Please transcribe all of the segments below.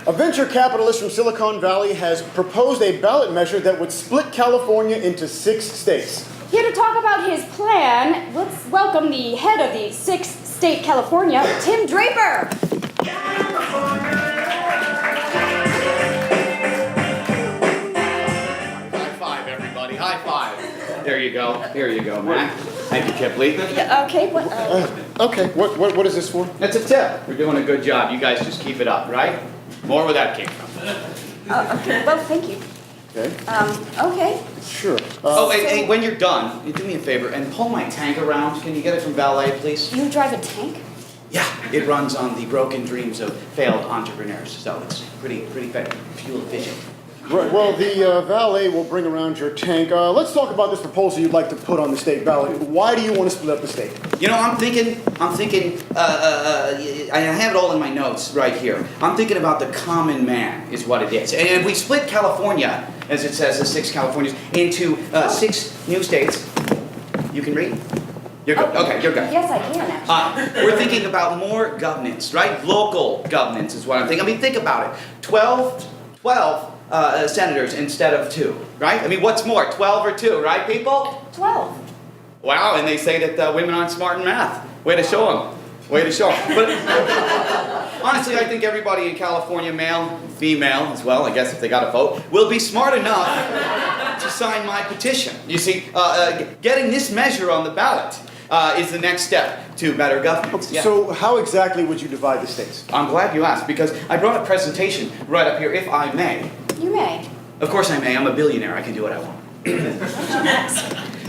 A venture capitalist from Silicon Valley has proposed a ballot measure that would split California into 6 states. Here to talk about his plan, let's welcome the head of the 6th state, California, Tim Draper. High five, everybody. High five. There you go. Here you go, Matt. Thank you, Chipley. Yeah, okay, what? Okay, what is this for? That's a tip. We're doing a good job. You guys just keep it up, right? More where that came from. Okay, well, thank you. Okay. Okay. Sure. Hey, when you're done, do me a favor and pull my tank around. Can you get it from valet, please? You drive a tank? Yeah, it runs on the broken dreams of failed entrepreneurs, so it's pretty fuel efficient. Right, well, the valet will bring around your tank. Let's talk about this proposal you'd like to put on the state ballot. Why do you want to split up the state? You know, I'm thinking, I have it all in my notes right here. I'm thinking about the common man is what it is. And if we split California, as it says, the 6 Californias, into 6 new states. You can read? You're good. Okay, you're good. Yes, I can, actually. We're thinking about more governance, right? Local governance is what I'm thinking. I mean, think about it. 12 senators instead of 2, right? I mean, what's more, 12 or 2, right, people? 12. Wow, and they say that women aren't smart in math. Way to show them. Way to show them. But honestly, I think everybody in California, male, female as well, I guess if they got a vote, will be smart enough to sign my petition. You see, getting this measure on the ballot is the next step to better governance. Yeah. So how exactly would you divide the states? I'm glad you asked, because I brought a presentation right up here, if I may. You may. Of course I may. I'm a billionaire. I can do what I want.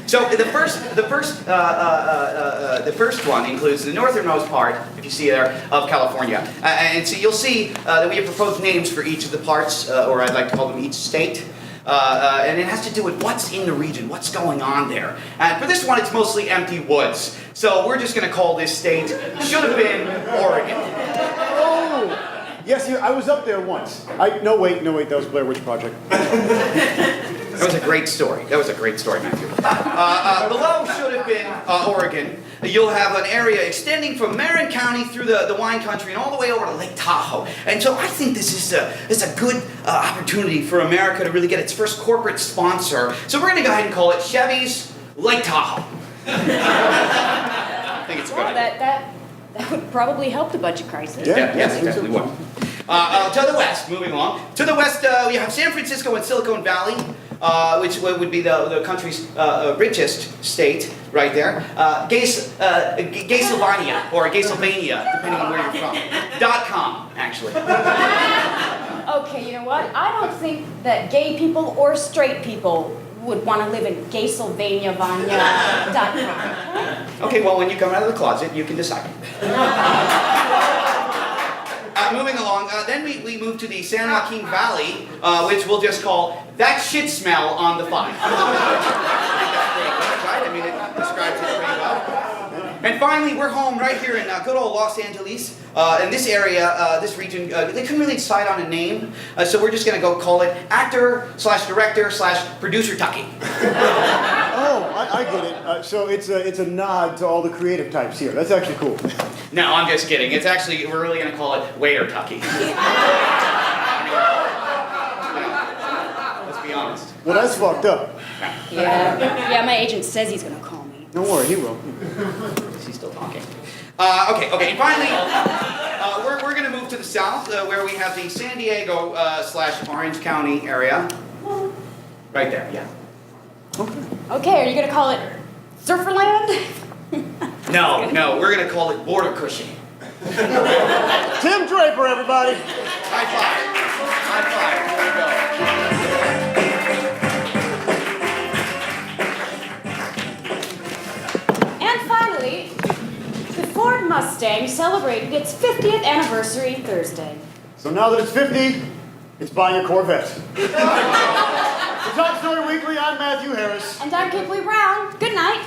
So the first one includes the northernmost part, if you see there, of California. And so you'll see that we have proposed names for each of the parts, or I'd like to call them each state. And it has to do with what's in the region, what's going on there. And for this one, it's mostly empty woods. So we're just going to call this state, should have been Oregon. Oh! Yes, I was up there once. No, wait, that was Blair Witch Project. That was a great story. Matthew. Below should have been Oregon. You'll have an area extending from Marin County through the wine country and all the way over to Lake Tahoe. And so I think this is a good opportunity for America to really get its first corporate sponsor. So we're going to go ahead and call it Chevy's Lake Tahoe. I think it's a good idea. That would probably help the budget crisis. Yeah, yes, it definitely would. To the west, moving along. To the west, we have San Francisco and Silicon Valley, which would be the country's richest state, right there. Gaysylvania, or Gaysylvania, depending on where you're from. .com, actually. Okay, you know what? I don't think that gay people or straight people would want to live in Gaysylvania.com. Okay, well, when you come out of the closet, you can decide. Moving along, then we move to the San Joaquin Valley, which we'll just call That Shit Smell on the 5. I think that's pretty good, right? I mean, it describes it pretty well. And finally, we're home right here in good old Los Angeles. In this area, this region, they couldn't really decide on a name, so we're just going to go call it actor/director/producer Tucky. Oh, I get it. So it's a nod to all the creative types here. That's actually cool. No, I'm just kidding. It's actually, we're really going to call it Waiter Tucky. Let's be honest. Well, that's fucked up. Yeah, my agent says he's going to call me. Don't worry, he will. Is he still talking? Okay. And finally, we're going to move to the south, where we have the San Diego / Orange County area. Right there, yeah. Okay, are you going to call it Surferland? No, we're going to call it Border Cushion. Tim Draper, everybody. High five. There And finally, the Ford Mustang celebrated its 50th anniversary Thursday. So now that it's 50, it's buying a Corvette. The Top Story Weekly, I'm Matthew Harris. And I'm Kipley Brown. Good night.